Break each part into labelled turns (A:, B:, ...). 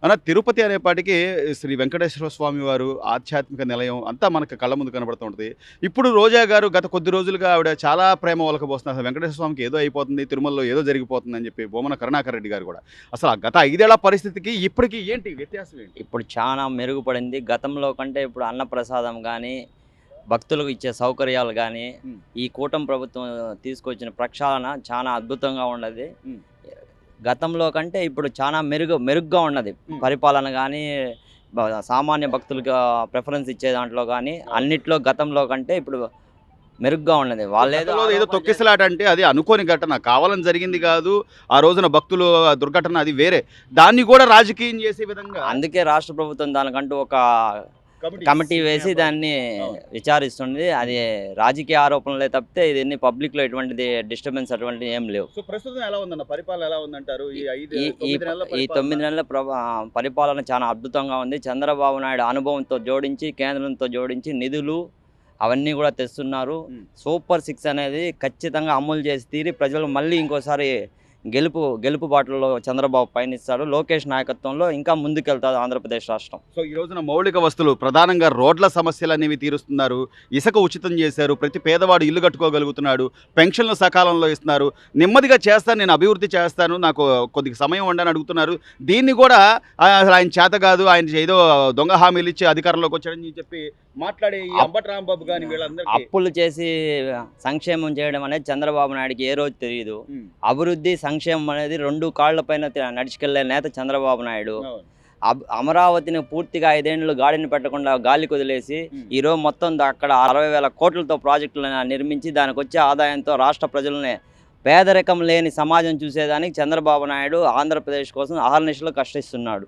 A: అన్న తిరుపతి అనేపాటికి శ్రీ వెంకటేశ్వర స్వామి వారు ఆధ్యాత్మిక నిలయం అంతా మనకు కళ్ళ ముందు కనబడుతూ ఉంటది. ఇప్పుడు రోజా గారు గత కొద్ది రోజులుగా ఆవిడ చాలా ప్రేమ ఒలకబోస్తున్నారు. అసలు వెంకటేశ్వర స్వామికి ఏదో అయిపోతుంది, తిరుమలలో ఏదో జరిగిపోతుందని చెప్పి భూమన కరుణాకర్ రెడ్డి గారు కూడా. అసలు ఆ గత 5 ఏళ్ల పరిస్థితికి ఇప్పటికి ఏంటి వ్యత్యాసం ఏంటి?
B: ఇప్పుడు చాలా మెరుగుపడింది. గతంలో కంటే ఇప్పుడు అన్నప్రసాదం గానీ, భక్తులకు ఇచ్చే సౌకర్యాలు గానీ,
A: హ్మ్.
B: ఈ కూటమి ప్రభుత్వం తీసుకొచ్చిన ప్రక్షాళన చాలా అద్భుతంగా ఉన్నది.
A: హ్మ్.
B: గతంలో కంటే ఇప్పుడు చాలా మెరుగ్గా ఉన్నది.
A: హ్మ్.
B: పరిపాలన గానీ, సామాన్య భక్తులకు ప్రిఫరెన్స్ ఇచ్చే దాంట్లో గానీ, అన్నిట్లో గతంలో కంటే ఇప్పుడు మెరుగ్గా ఉన్నది. వాళ్ళేదో
A: గతంలో ఏదో
B: ఆరోపణ
A: తొక్కిసలాట అంటే అది అనుకోని ఘటన. కావాలని జరిగింది కాదు. ఆ రోజున భక్తులు దుర్ఘటన అది వేరే. దాన్ని కూడా రాజకీయం చేసే విధంగా
B: అందుకే రాష్ట్ర ప్రభుత్వం దానికంటూ ఒక
A: కమిటీ
B: కమిటీ వేసి దాన్ని
A: అవును.
B: విచారిస్తుంది. అది రాజకీయ ఆరోపణలే తప్పితే ఇది పబ్లిక్‌లో ఎటువంటిది డిస్టర్బెన్స్ అటువంటివి ఏం లేవు.
A: సో ప్రస్తుతం ఎలా ఉందన్న పరిపాలన ఎలా ఉందంటారు? ఈ 5
B: ఈ ఈ
A: 9 నెలల
B: ఈ 9 నెలల పరిపాలన చాలా అద్భుతంగా ఉంది. చంద్రబాబు నాయుడు అనుభవంతో జోడించి, కేంద్రంతో జోడించి నిధులు అవన్నీ కూడా తెస్తున్నారు.
A: హ్మ్.
B: సూపర్ 6 అనేది ఖచ్చితంగా అమలు చేసి తీరి ప్రజలు మళ్ళీ ఇంకోసారి గెలుపు బాటలో చంద్రబాబు పయనిస్తాడు. లోకేష్ నాయకత్వంలో ఇంకా ముందుకెళ్తాది ఆంధ్రప్రదేశ్ రాష్ట్రం.
A: సో ఈ రోజున మౌలిక వస్తువులు ప్రధానంగా రోడ్ల సమస్యలు అనేవి తీరుస్తున్నారు. ఇసుక ఉచితం చేశారు. ప్రతి పేదవాడు ఇల్లు కట్టుకోగలుగుతున్నాడు. పెన్షన్లు సకాలంలో ఇస్తున్నారు. నెమ్మదిగా చేస్తాను, నేను అభివృద్ధి చేస్తాను, నాకు కొద్దిగా సమయం ఉండని అడుగుతున్నారు. దీన్ని కూడా అసలు ఆయన చేత కాదు, ఆయన ఏదో దొంగ హామీలు ఇచ్చి అధికారంలోకి వచ్చాడని చెప్పి మాట్లాడే ఈ అంబటి రాంబాబు కానీ వీళ్ళందరికీ
B: అప్పులు చేసి సంక్షేమం చేయడం అనేది చంద్రబాబు నాయుడుకి ఏ రోజు తెలియదు.
A: ఉమ్,
B: అభివృద్ధి సంక్షేమం అనేది 2 కాళ్లపైన నడుచుకెళ్లే నేత చంద్రబాబు నాయుడు.
A: అవును.
B: అమరావతిని పూర్తిగా 5 ఏళ్ళు గాడిని పెట్టకుండా గాలికి వదిలేసి ఈరోజు మొత్తం అక్కడ 60,000 కోట్లతో ప్రాజెక్టులను నిర్మించి దానికి వచ్చే ఆదాయంతో రాష్ట్ర ప్రజలనే పేదరికం లేని సమాజం చూసేదానికి చంద్రబాబు నాయుడు ఆంధ్రప్రదేశ్ కోసం అహర్నిశలు కష్టిస్తున్నాడు.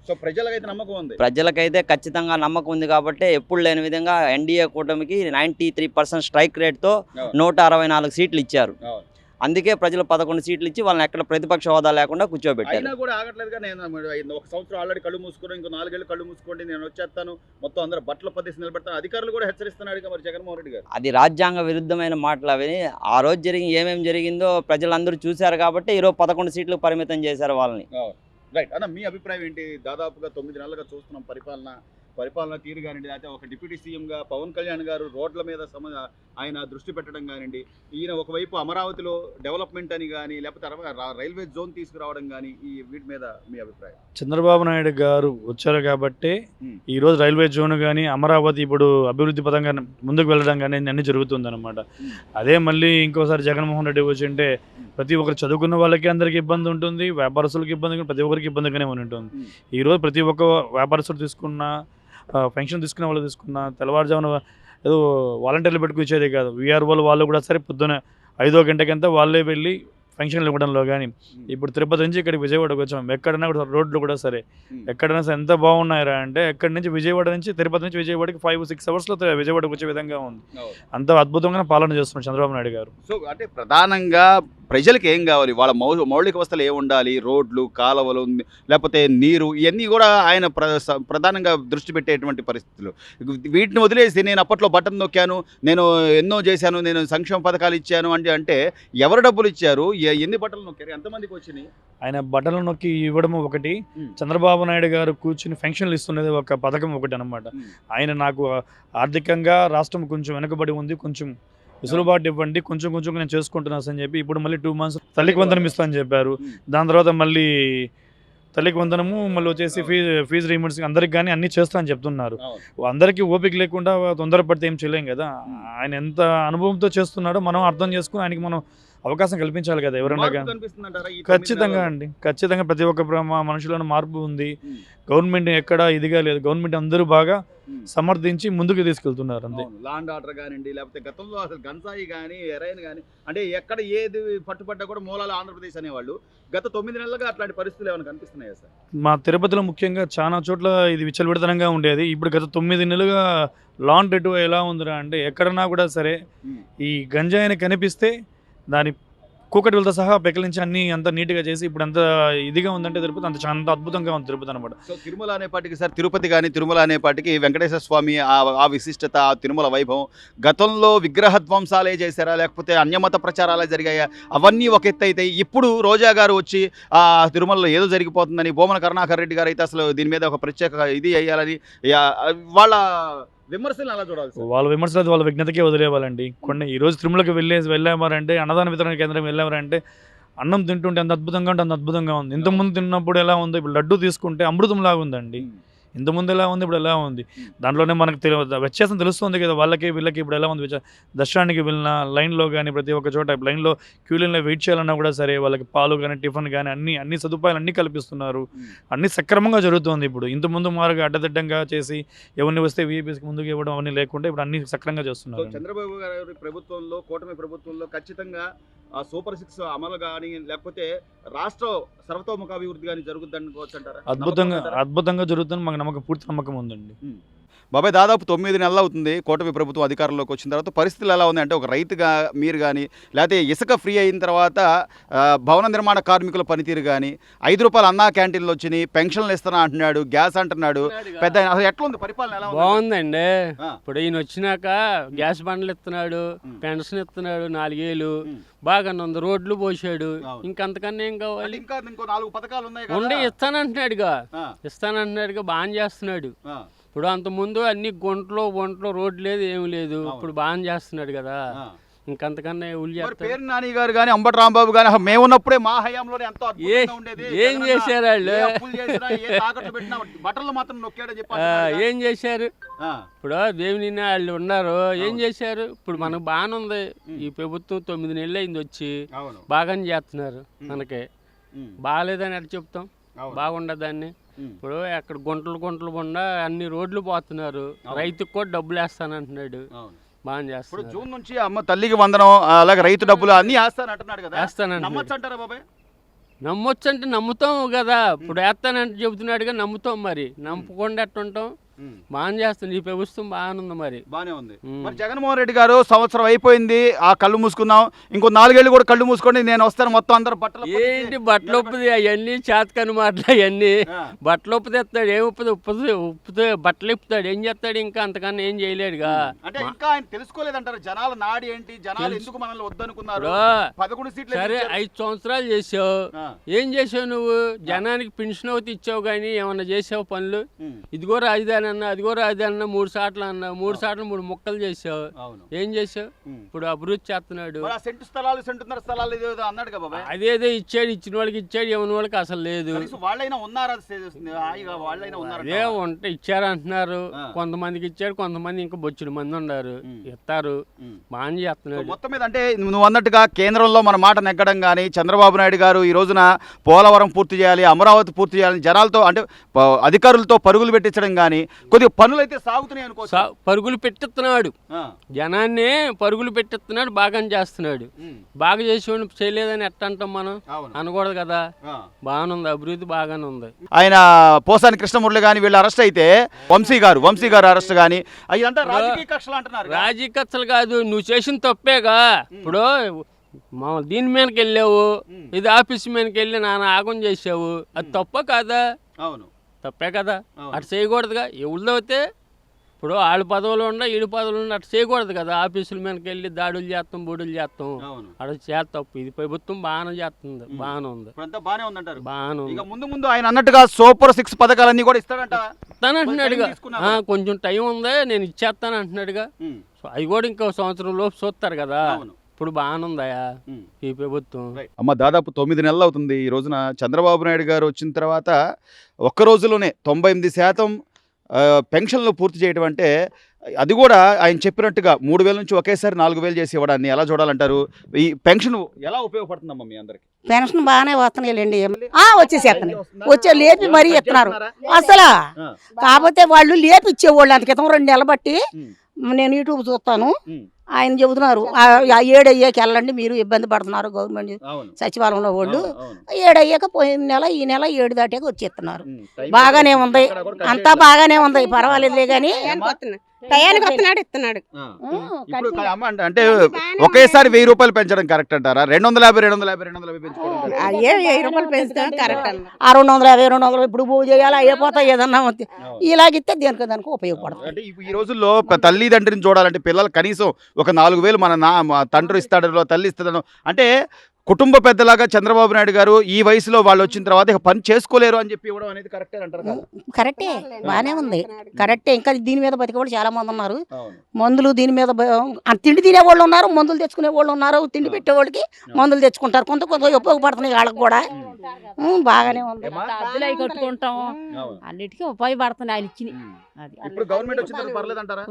A: సో ప్రజలకైతే నమ్మకం ఉంది.
B: ప్రజలకైతే ఖచ్చితంగా నమ్మకం ఉంది కాబట్టి ఎప్పుడు లేని విధంగా ఎన్డీఏ కూటమికి 93% స్ట్రైక్ రేట్తో
A: అవును.
B: 164 సీట్లు ఇచ్చారు.
A: అవును.
B: అందుకే ప్రజలు 11 సీట్లు ఇచ్చి వాళ్ళని ఎక్కడ ప్రతిపక్ష హోదా లేకుండా కూర్చోబెట్టారు.
A: అయినా కూడా ఆగట్లేదుగా. నేను ఒక సంవత్సరం ఆల్రెడీ కళ్ళు మూసుకుని ఇంకో 4 ఏళ్ళు కళ్ళు మూసుకోండి, నేను వచ్చేస్తాను, మొత్తం అందరూ బట్టల పద్ధతి నిలబెడతాను, అధికారులు కూడా హెచ్చరిస్తున్నాడు మరి జగన్మోహన్ రెడ్డి గారు.
B: అది రాజ్యాంగ విరుద్ధమైన మాటలు అవి. ఆ రోజు ఏమేమి జరిగిందో ప్రజలందరూ చూశారు కాబట్టి ఈరోజు 11 సీట్లు పరిమితం చేశారు వాళ్ళని.
A: రైట్ అన్న, మీ అభిప్రాయం ఏంటి? దాదాపుగా 9 నెలలుగా చూస్తున్నాం పరిపాలన తీరు కానివ్వండి, అయితే ఒక డిప్యూటీ సీఎంగా పవన్ కళ్యాణ్ గారు రోడ్ల మీద ఆయన దృష్టి పెట్టడం కానివ్వండి, ఈయన ఒకవైపు అమరావతిలో డెవలప్మెంట్ అని కానీ లేకపోతే రైల్వే జోన్ తీసుకురావడం కానీ, ఈ వీటి మీద మీ అభిప్రాయం?
C: చంద్రబాబు నాయుడు గారు వచ్చారు కాబట్టి ఈరోజు రైల్వే జోన్ కానీ అమరావతి ఇప్పుడు అభివృద్ధి పదంగా ముందుకు వెళ్ళడం కానీ అన్నీ జరుగుతుందన్నమాట. అదే మళ్ళీ ఇంకోసారి జగన్మోహన్ రెడ్డి వచ్చి ఉంటే ప్రతి ఒక్కరు చదువుకున్న వాళ్ళకి అందరికీ ఇబ్బంది ఉంటుంది, వ్యాపారస్తులకు ఇబ్బంది, ప్రతి ఒక్కరికి ఇబ్బందిగానే ఉంటుంది. ఈరోజు ప్రతి ఒక్క వ్యాపారస్తులు తీసుకున్న పెన్షన్ తీసుకునే వాళ్ళు తీసుకున్న తెల్లవారుజామున ఏదో వాలంటీర్లు పెట్టుకు ఇచ్చేదే కాదు, వీఆర్ఓలు వాళ్ళు కూడా సరే పొద్దున 5 గంటకంతా వాళ్ళే వెళ్ళి పెన్షన్లు ఇవ్వడంలో కానీ, ఇప్పుడు తిరుపతి నుంచి ఇక్కడికి విజయవాడకు వచ్చాం, ఎక్కడైనా కూడా రోడ్లు కూడా సరే ఎక్కడైనా సరే ఎంత బాగున్నాయరా అంటే ఎక్కడి నుంచి విజయవాడ నుంచి తిరుపతి నుంచి విజయవాడకి 5-6 అవర్స్లో విజయవాడకు వచ్చే విధంగా ఉంది. అంత అద్భుతంగా పాలన చేస్తున్నారు చంద్రబాబు నాయుడు గారు.
A: సో అంటే ప్రధానంగా ప్రజలకు ఏం కావాలి, వాళ్ళ మౌలిక వస్తువులు ఏమి ఉండాలి, రోడ్లు, కాలువలు, లేకపోతే నీరు, ఇవన్నీ కూడా ఆయన ప్రధానంగా దృష్టి పెట్టేటువంటి పరిస్థితులు. వీటిని వదిలేసి నేను అప్పట్లో బటన్ నొక్కాను, నేను ఎన్నో చేశాను, నేను సంక్షేమ పథకాలు ఇచ్చాను అంటే ఎవరు డబ్బులు ఇచ్చారు, ఎన్ని బట్టలు నొక్కారు, ఎంతమందికి వచ్చినాయి?
C: ఆయన బట్టలు నొక్కి ఇవ్వడం ఒకటి, చంద్రబాబు నాయుడు గారు కూర్చుని పెన్షన్లు ఇస్తున్నది ఒక పథకం ఒకటి అనమాట. ఆయన నాకు ఆర్థికంగా రాష్ట్రం కొంచెం వెనుకబడి ఉంది, కొంచెం వెసులుబాటు ఇవ్వండి, కొంచెం నేను చేసుకుంటున్నాను అని చెప్పి ఇప్పుడు మళ్ళీ 2 months తల్లికి వందనం ఇస్తామని చెప్పారు. దాని తర్వాత మళ్ళీ తల్లికి వందనము మళ్ళీ వచ్చేసి ఫీజు రీయింబర్స్మెంట్ అందరికి కానీ అన్నీ చేస్తా అని చెప్తున్నారు. అందరికీ ఓపిక లేకుండా తొందరపడితే ఏం చేయలేం కదా. ఆయన ఎంత అనుభవంతో చేస్తున్నాడో మనం అర్థం చేసుకుని ఆయనకి మనం అవకాశం కల్పించాలి కదా ఎవరన్నా. ఖచ్చితంగా ప్రతి ఒక్క మనుషులను మార్పు ఉంది. గవర్నమెంట్ ఎక్కడ ఇదిగా లేదు, గవర్నమెంట్ అందరూ బాగా సమర్థించి ముందుకు తీసుకెళ్తున్నారు. అంతే.
A: లాండ్ ఆర్డర్ కానివ్వండి, లేకపోతే గతంలో అసలు గంజాయి కానీ ఎరైన్ కానీ అంటే ఎక్కడ ఏది పట్టుపడ్డా కూడా మూలాలు ఆంధ్రప్రదేశ్ అనేవాళ్ళు. గత 9 నెలలుగా అట్లాంటి పరిస్థితులు ఏమైనా కనిపిస్తున్నాయా సార్?
C: మా తిరుపతిలో ముఖ్యంగా చాలా చోట్ల ఇది విచ్చలవిడతనంగా ఉండేది. ఇప్పుడు గత 9 నెలలుగా లాండ్ రెట్టు ఎలా ఉందిరా అంటే ఎక్కడన్నా కూడా సరే ఈ గంజాయిని కనిపిస్తే దాని కూకటిలతో సహా పెకలించి అన్ని అంత నీట్గా చేసి ఇప్పుడు అంత ఇదిగా ఉందంటే తిరుపతి అంత అద్భుతంగా ఉంది తిరుపతి అనమాట.
A: సో తిరుమల అనేపాటికి సార్ తిరుపతి కానీ తిరుమల అనేపాటికి వెంకటేశ్వర స్వామి ఆ విశిష్టత, ఆ తిరుమల వైభవం, గతంలో విగ్రహ ధ్వంసాలే చేశారా లేకపోతే అన్యమత ప్రచారాలే జరిగాయా అవన్నీ ఒక ఎత్తు అయితే ఇప్పుడు రోజా గారు వచ్చి ఆ తిరుమలలో ఏదో జరిగిపోతుందని బోమన కరుణాకర్ రెడ్డి గారు అయితే అసలు దీని మీద ఒక ప్రత్యేక ఇది వేయాలని వాళ్ళ విమర్శలు అలా చూడాలి సార్.
C: వాళ్ళ విమర్శలు వాళ్ళ విజ్ఞతకే వదిలేవాలండి. కొన్ని ఈరోజు తిరుమలకి వెళ్ళామారంటే అన్నదాన వితరణ కేంద్రం వెళ్ళామారంటే అన్నం తింటుంటే అంత అద్భుతంగా ఉంటే అంత అద్భుతంగా ఉంది. ఇంతకుముందు తిన్నప్పుడు ఎలా ఉంది, ఇప్పుడు లడ్డు తీసుకుంటే అమృతం లాగా ఉందండి. ఇంతకుముందు ఎలా ఉంది, ఇప్పుడు ఎలా ఉంది. దాంట్లోనే మనకు వ్యత్యాసం తెలుస్తుంది కదా వాళ్ళకి వీళ్ళకి. ఇప్పుడు ఎలా ఉంది దర్శనానికి వెళ్ళిన లైన్లో కానీ ప్రతి ఒక్క చోట లైన్లో క్యూ లైన్లో వెయిట్ చేయాలన్నా కూడా సరే వాళ్ళకి పాలు కానీ టిఫిన్ కానీ అన్ని సదుపాయాలు అన్నీ కల్పిస్తున్నారు. అన్నీ సక్రమంగా జరుగుతుంది. ఇప్పుడు ఇంతకుముందు మారుగా అడ్డదిడ్డంగా చేసి ఎవరిని వస్తే వీఐపీస్కి ముందుకు ఇవ్వడం అవన్నీ లేకుండా ఇప్పుడు అన్ని సక్రమంగా చేస్తున్నారు.
A: చంద్రబాబు గారి ప్రభుత్వంలో, కూటమి ప్రభుత్వంలో ఖచ్చితంగా సూపర్ 6 అమలు కానీ లేకపోతే రాష్ట్ర సర్వతోముఖాభివృద్ధి కానీ జరుగుద్ది అనుకోవచ్చు అంటారా?
C: అద్భుతంగా జరుగుతుంది. మాకు పూర్తి నమ్మకం ఉందండి.
A: బాబాయ్ దాదాపు 9 నెలలు అవుతుంది కూటమి ప్రభుత్వం అధికారంలోకి వచ్చిన తర్వాత. పరిస్థితులు ఎలా ఉంది అంటే ఒక రైతుగా మీరు కానీ లేకపోతే ఇసుక ఫ్రీ అయిన తర్వాత భవన నిర్మాణ కార్మికుల పనితీరు కానీ, ₹5 అన్నా క్యాంటీన్లు వచ్చినాయి, పెన్షన్లు ఇస్తున్నా అంటున్నాడు, గ్యాస్ అంటున్నాడు, పెద్ద అసలు ఎట్లా ఉంది పరిపాలన? ఎలా
D: బాగుందండి. ఇప్పుడు ఈయన వచ్చినాక గ్యాస్ బండ్లు ఇస్తున్నాడు, పెన్షన్ ఇస్తున్నాడు, 4 ఏళ్ళు బాగానే ఉంది. రోడ్లు పోసాడు, ఇంకంతకన్నా ఏం కావాలి?
A: ఇంకా ఇంకో 4 పథకాలు ఉన్నాయి,
D: ఇస్తానంటున్నాడుగా బాగా చేస్తున్నాడు. ఇప్పుడు అంత ముందు అన్ని గుంటలో రోడ్డు లేదు, ఏమి లేదు. ఇప్పుడు బాగా చేస్తున్నాడు కదా, ఇంకంతకన్నా
A: పేరు నాని గారు కానీ అంబటి రాంబాబు కానీ మేము ఉన్నప్పుడే మా హయాంలోనే ఎంతో
D: ఏం చేశారు వాళ్ళు?
A: బట్టలు మాత్రం నొక్కాడని చెప్పి
D: ఏం చేశారు? ఇప్పుడు దేవుని వాళ్ళు ఉన్నారు, ఏం చేశారు? ఇప్పుడు మనకు బాగానే ఉంది. ఈ ప్రభుత్వం 9 నెలలు అయింది వచ్చి, బాగానే చేస్తున్నారు. మనకి బాగాలేదని ఎట్లా చెప్తాం? బాగుండదాన్ని. ఇప్పుడు అక్కడ గుంటలు గుండా అన్ని రోడ్లు పోతున్నారు. రైతుకు కూడా డబ్బులు వేస్తానంటున్నాడు, బాగా చేస్తాడు.
A: జూన్ నుంచి అమ్మ తల్లికి వందనం, అలాగే రైతు డబ్బులు అన్ని వేస్తానంటున్నాడు కదా,
D: వేస్తానంటారా బాబాయ్? నమ్మొచ్చు అంటే నమ్ముతాం కదా. ఇప్పుడు వేస్తానంటే చెబుతున్నాడుగా, నమ్ముతాం. మరి నమ్మకుండా ఎట్టుంటాం? బాగా చేస్తుంది ఈ ప్రభుత్వం, బాగానే ఉంది.
A: బాగానే ఉంది. మరి జగన్మోహన్ రెడ్డి గారు సంవత్సరం అయిపోయింది, ఆ కళ్ళు మూసుకుందాం, ఇంకో 4 ఏళ్ళు కూడా కళ్ళు మూసుకోండి, నేను వస్తాను, మొత్తం అందరూ బట్టలు
D: ఏంటి బట్టలు ఒప్పుది అవన్నీ చేతకని మాటలు అవన్నీ. బట్టలు ఉప్పు తెస్తాడు, ఏం ఉప్పుతో బట్టలు ఇప్పుతాడు, ఏం చేస్తాడు? ఇంకా అంతకన్నా ఏం చేయలేడుగా.
A: అంటే ఇంకా ఆయన తెలుసుకోలేదంటారు జనాల నాడి ఏంటి, జనాలు ఎందుకు మనల్ని వద్దనుకున్నారు. 11 సీట్లు
D: సరే 5 సంవత్సరాలు చేసావు, ఏం చేసావు నువ్వు? జనానికి పెన్షన్ అవుతే ఇచ్చావు కానీ ఏమన్నా చేసావు పనులు? ఇదిగో రాజధాని అన్నా, అదిగో రాజధాని అన్నా, 3 సార్లు అన్నా, 3 సార్లు 3 ముక్కలు చేసావు, ఏం చేసావు? ఇప్పుడు అభివృద్ధి చేస్తున్నాడు. అదేదో ఇచ్చాడు, ఇచ్చిన వాళ్ళకి ఇచ్చాడు, ఇవ్వని వాళ్ళకి అసలు లేదు. అదే ఉంటే ఇచ్చారంటున్నారు, కొంతమందికి ఇచ్చాడు, కొంతమంది ఇంకా బొచ్చుడు మంది ఉన్నారు, ఇస్తారు, బాగా చేస్తున్నాడు.
A: మొత్తం మీద అంటే నువ్వు అన్నట్టుగా కేంద్రంలో మన మాట నెగ్గడం కానీ, చంద్రబాబు నాయుడు గారు ఈ రోజున పోలవరం పూర్తి చేయాలి, అమరావతి పూర్తి చేయాలని జనాలతో అంటే అధికారులతో పరుగులు పెట్టించడం కానీ కొద్దిగా పనులు అయితే సాగుతున్నాయి అనుకో.
D: పరుగులు పెట్టిస్తున్నాడు, జనాన్ని పరుగులు పెట్టిస్తున్నాడు, బాగా చేస్తున్నాడు. బాగా చేసేవాడిని చేయలేదని ఎట్ట అంటాం మనం? అనకూడదు కదా. బాగానుంది, అభివృద్ధి బాగానే ఉంది.
A: ఆయన పోసాని కృష్ణమురళి కానీ వీళ్ళు అరెస్ట్ అయితే, వంశీ గారు అరెస్ట్ కానీ అయ్యంటే రాజకీయ కక్షలు అంటున్నారు.
D: రాజకీయ కక్షలు కాదు, నువ్వు చేసిన తప్పేగా. ఇప్పుడు దీని మీదకి వెళ్ళావు, ఇది ఆఫీస్ మీదకి వెళ్ళి నాన్న ఆగం చేసావు, అది తప్ప కాదా?
A: అవును,
D: తప్పే కదా. అటు చేయకూడదుగా. ఎవరిదో అయితే ఇప్పుడు ఆడు పదవులు ఉండ, ఈడు పదవులు ఉండ, అటు చేయకూడదు కదా. ఆఫీసుల మీదకి వెళ్ళి దాడులు చేస్తాం, బూడులు చేస్తాం, అటు చేస్తాం. ఇది ప్రభుత్వం బాగానే చేస్తుంది, బాగానే ఉంది, బాగానే ఉంది.
A: ముందు ఆయన అన్నట్టుగా సూపర్ 6 పథకాలన్నీ కూడా
D: ఇస్తానంటున్నాడుగా. కొంచెం టైం ఉంది, నేను ఇచ్చేస్తాను అంటున్నాడుగా. అవి కూడా ఇంకో సంవత్సరం లోపు చూస్తారు కదా. ఇప్పుడు బాగానుందయా ఈ ప్రభుత్వం.
A: అమ్మ దాదాపు 9 నెలలు అవుతుంది. ఈ రోజున చంద్రబాబు నాయుడు గారు వచ్చిన తర్వాత ఒక్క రోజులోనే 98% పెన్షన్లు పూర్తి చేయడం అంటే, అది కూడా ఆయన చెప్పినట్టుగా 3,000 నుంచి ఒకేసారి 4,000 చేసి ఇవ్వడాన్ని ఎలా చూడాలంటారు? ఈ పెన్షన్ ఎలా ఉపయోగపడుతుందమ్మా మీ అందరికి?
E: పెన్షన్ బాగానే వస్తున్నాయిలేండి, వచ్చే లేపి మరీ ఇస్తున్నారు అసలు. కాకపోతే వాళ్ళు లేపి ఇచ్చేవాళ్ళు అంత క్రితం 2 నెలలు బట్టి. నేను యూట్యూబ్ చూస్తాను, ఆయన చెబుతున్నారు 7 అయ్యాక వెళ్ళండి, మీరు ఇబ్బంది పడుతున్నారు గవర్నమెంట్ సచివాలయంలో వాళ్ళు. 7 అయ్యాక పోయిన నెల ఈ నెల 7 దాటాక వచ్చేస్తున్నారు. బాగానే ఉంది, అంతా బాగానే ఉంది, పర్వాలేదులే. కానీ
F: టయానికి వస్తున్నాడు ఇస్తున్నాడు.
A: ఇప్పుడు అమ్మ అంటే ఒకేసారి 1000 రూపాయలు పెంచడం కరెక్ట్ అంటారా? 250 పెంచుకోవడం
F: అయ్యే 1000 రూపాయలు పెంచుతాం కరెక్ట్ అన్న.
E: ఆ 250 200 ఇప్పుడు పూజ చేయాలి అయిపోతాయి ఏదన్నా ఇలాగిస్తే దానికి ఉపయోగపడుతుంది.
A: అంటే ఈ రోజుల్లో తల్లిదండ్రిని చూడాలంటే పిల్లలు కనీసం ఒక 4000 మా తండ్రి ఇస్తాడో తల్లి ఇస్తాడో అంటే కుటుంబ పెద్దలాగా చంద్రబాబు నాయుడు గారు ఈ వయసులో వాళ్ళు వచ్చిన తర్వాత ఇక పని చేసుకోలేరు అని చెప్పి ఇవ్వడం అనేది కరెక్టే అంటారు కదా?
E: కరెక్టే, బాగానే ఉంది, కరెక్టే. ఇంకా దీని మీద బతికే వాళ్ళు చాలా మంది ఉన్నారు. మందులు దీని మీద తిండి తినే వాళ్ళు ఉన్నారు, మందులు తెచ్చుకునే వాళ్ళు ఉన్నారు. తిండి పెట్టేవాళ్ళకి మందులు తెచ్చుకుంటారు, కొంత ఉపయోగపడుతున్నాయి వాళ్ళకి కూడా. బాగానే ఉంది.
G: అద్దెలు అవి కట్టుకుంటాం, అన్నిటికీ ఉపయోగపడుతున్నాయి ఆయన ఇచ్చిన.
A: ఇప్పుడు గవర్నమెంట్ వచ్చిన తర్వాత పర్లేదంటారా?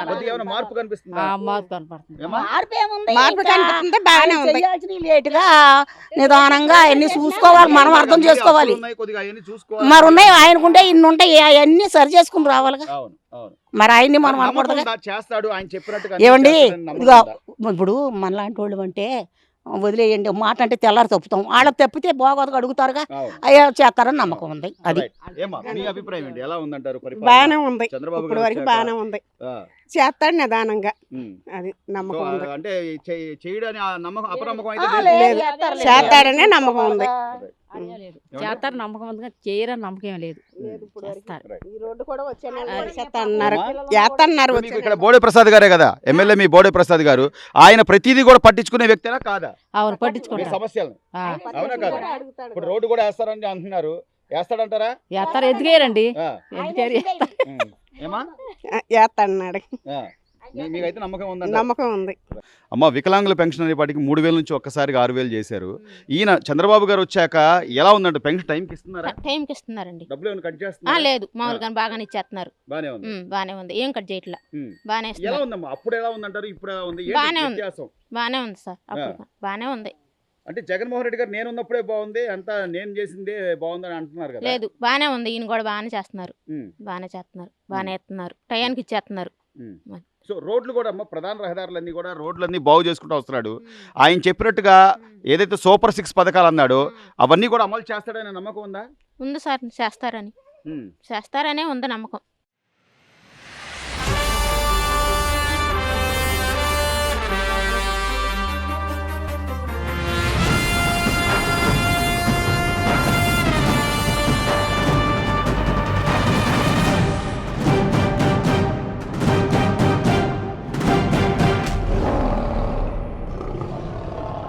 A: కొద్దిగా ఏమైనా మార్పు కనిపిస్తుందా?
G: మార్పు కనపడుతుంది.
F: మార్పు కనిపిస్తుంది, బాగానే ఉంది.
E: లేటుగా నిదానంగా అన్ని చూసుకోవాలి, మనం అర్థం చేసుకోవాలి.
A: కొద్దిగా అవన్నీ చూసుకోవాలి.
E: మరి ఉన్నాయి ఆయనకుంటే ఇన్ని ఉంటాయి, అవన్నీ సరి చేసుకుని రావాలిగా.
A: అవును అవును.
E: మరి ఆయన్ని మనం
A: నమ్మకం
E: అనకూడదుగా.
A: ఉందా? చేస్తాడు ఆయన చెప్పినట్టుగా
E: ఏమండి
A: చేస్తాడని నమ్మకం
E: ఇదిగో
A: ఉందా?
E: ఇప్పుడు మనలాంటి వాళ్ళు అంటే వదిలేయండి, మాట అంటే తెల్లారి తప్పుతాం. వాళ్ళకి తప్పితే బాగోదుగా అడుగుతారుగా,
A: అవును.
E: అయ్యా చేస్తారని నమ్మకం ఉంది. అది
A: రైట్. ఏమ్మా, మీ అభిప్రాయం ఏంటి? ఎలా ఉందంటారు పరిపాలన?
F: బాగానే ఉంది,
A: చంద్రబాబు
F: ఇప్పుడు
A: గారు
F: వరకు
A: వచ్చాక?
F: బాగానే ఉంది.
A: ఆ,
F: చేస్తాడు నిదానంగా,
A: ఉమ్.
F: అది
A: సో,
F: నమ్మకం ఉంది.
A: అంటే చేయడానికి ఆ నమ్మకం అపనమ్మకం అయితే
E: ఆ,
A: లేదు.
E: లేదు,
F: లేదు. చేస్తాడనే నమ్మకం ఉంది.
G: చేస్తారు నమ్మకం ఉంది, కానీ చేయరని నమ్మకం లేదు. చేస్తారు.
F: ఈ రోడ్డు కూడా వచ్చే నెల చేస్తాన్నారు, చేస్తున్నారు.
A: ఇప్పుడు మీకు ఇక్కడ బోడే ప్రసాద్ గారే కదా ఎమ్మెల్యే, మీ బోడే ప్రసాద్ గారు. ఆయన ప్రతిదీ కూడా పట్టించుకునే వ్యక్తినా కాదా?
G: అవును
A: మీ
G: పట్టించుకుంటారు.
A: సమస్యలను అవునా కాదా? ఇప్పుడు రోడ్డు కూడా వేస్తారని అంటున్నారు, వేస్తాడంటారా?
G: చేస్తారు, ఎందుకేరండి
A: ఆ,
G: ఎందుకేరు
A: ఉమ్. ఏమా
F: చేస్తాడు,
A: ఆ, మీకైతే నమ్మకం ఉందంట.
F: నమ్మకం ఉంది.
A: అమ్మ, వికలాంగుల పెన్షన్ అనేపాటికి 3000 నుంచి ఒక్కసారిగా 6000 చేశారు. ఈయన చంద్రబాబు గారు వచ్చాక ఎలా ఉందంటే పెన్షన్ టైంకి ఇస్తున్నారా?
H: టైంకి ఇస్తున్నారండి.
A: డబ్బులు ఏమైనా కట్ చేస్తున్నారా?
H: లేదు మామూలుగా బాగానే ఇచ్చేస్తున్నారు.
A: బానే ఉంది.
H: బాగానే ఉంది, ఏం కట్ చేయట్లా,
A: ఉమ్.
H: బాగానే
A: ఎలా
H: ఇస్తున్నారు.
A: ఉందమ్మా? అప్పుడు ఎలా ఉందంటారు, ఇప్పుడు ఎలా ఉంది? ఏంటి
H: బానే ఉంది.
A: వ్యత్యాసం?
H: బాగానే ఉంది సార్, అప్పుడు బాగానే ఉంది.
A: అంటే జగన్మోహన్ రెడ్డి గారు నేను ఉన్నప్పుడే బాగుంది, అంతా నేను చేసిందే బాగుందని అంటున్నారు కదా?
H: లేదు బాగానే ఉంది, ఈయన కూడా బాగానే చేస్తున్నారు,
A: ఉమ్.
H: బాగానే చేస్తున్నారు, బాగానే ఇస్తున్నారు, టయానికి ఇచ్చేస్తున్నారు.
A: ఉమ్. సో రోడ్లు కూడా అమ్మ, ప్రధాన రహదారులన్నీ కూడా రోడ్లన్నీ బాగు చేసుకుంటూ వస్తున్నాడు. ఆయన చెప్పినట్టుగా ఏదైతే సూపర్ 6 పథకాలు అన్నాడో అవన్నీ కూడా అమలు చేస్తాడనే నమ్మకం ఉందా?
H: ఉంది సార్, చేస్తారని
A: ఉమ్.
H: చేస్తారనే ఉంది నమ్మకం.